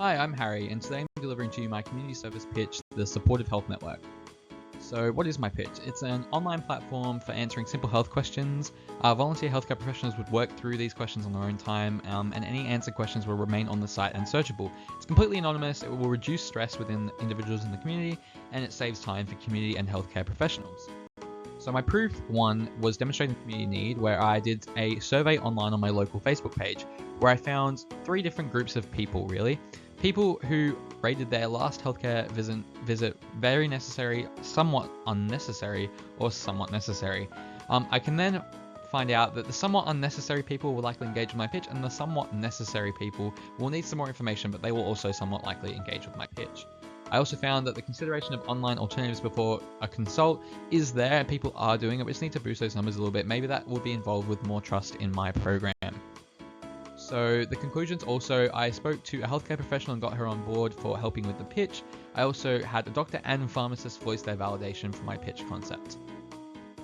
Hi, I'm Harry, and today I'm delivering to you my community service pitch, the Supportive Health Network. So, what is my pitch? It's an online platform for answering simple health questions. Volunteer healthcare professionals would work through these questions on their own time, and any answered questions will remain on the site and searchable. It's completely anonymous, it will reduce stress within individuals in the community, and it saves time for community and healthcare professionals. So my proof one was demonstrating community need, where I did a survey online on my local Facebook page, where I found three different groups of people really. People who rated their last healthcare visit very necessary, somewhat unnecessary, or somewhat necessary. I can then find out that the somewhat unnecessary people will likely engage with my pitch, and the somewhat necessary people will need some more information, but they will also somewhat likely engage with my pitch. I also found that the consideration of online alternatives before a consult is there, and people are doing it. We just need to boost those numbers a little bit. Maybe that will be involved with more trust in my program. So the conclusions also, I spoke to a healthcare professional and got her on board for helping with the pitch. I also had a doctor and pharmacist voice their validation for my pitch concept.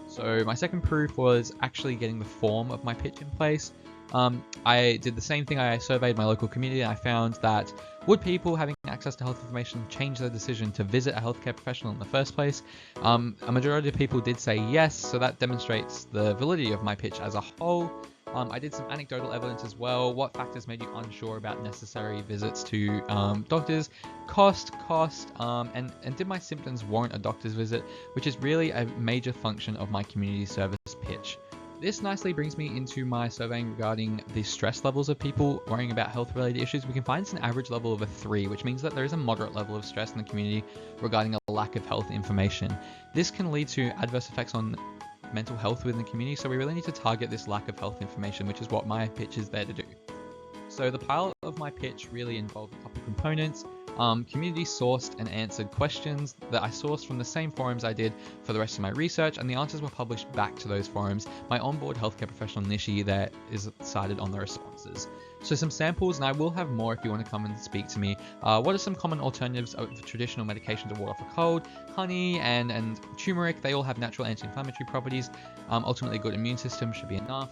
So my second proof was actually getting the form of my pitch in place. I did the same thing. I surveyed my local community, and I found that would people having access to health information change their decision to visit a healthcare professional in the first place? A majority of people did say yes, so that demonstrates the validity of my pitch as a whole. I did some anecdotal evidence as well. What factors made you unsure about necessary visits to doctors? Cost, and did my symptoms warrant a doctor's visit, which is really a major function of my community service pitch. This nicely brings me into my surveying regarding the stress levels of people worrying about health-related issues. We can find it's an average level of a 3, which means that there is a moderate level of stress in the community regarding a lack of health information. This can lead to adverse effects on mental health within the community, so we really need to target this lack of health information, which is what my pitch is there to do. So the pilot of my pitch really involved a couple components. Community sourced and answered questions that I sourced from the same forums I did for the rest of my research, and the answers were published back to those forums. My onboard healthcare professional Nishi there is cited on the responses. So some samples, and I will have more if you want to come and speak to me. What are some common alternatives of traditional medication to ward off a cold? Honey and turmeric, they all have natural anti-inflammatory properties. Ultimately, good immune system should be enough.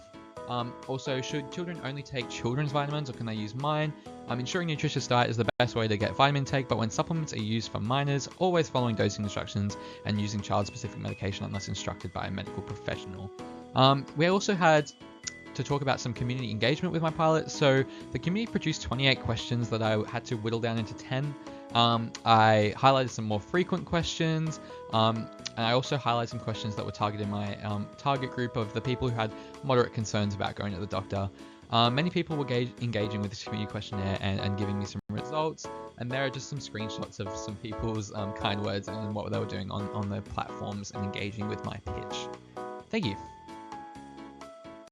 Also, should children only take children's vitamins, or can they use mine? Ensuring nutritious diet is the best way to get vitamin intake, but when supplements are used for minors, always following dosing instructions and using child-specific medication unless instructed by a medical professional. We also had to talk about some community engagement with my pilot. So the community produced 28 questions that I had to whittle down into 10. I highlighted some more frequent questions, and I also highlighted some questions that were targeted in my target group of the people who had moderate concerns about going to the doctor. Many people were engaging with this community questionnaire and giving me some results, and there are just some screenshots of some people's kind words and what they were doing on the platforms and engaging with my pitch. Thank you.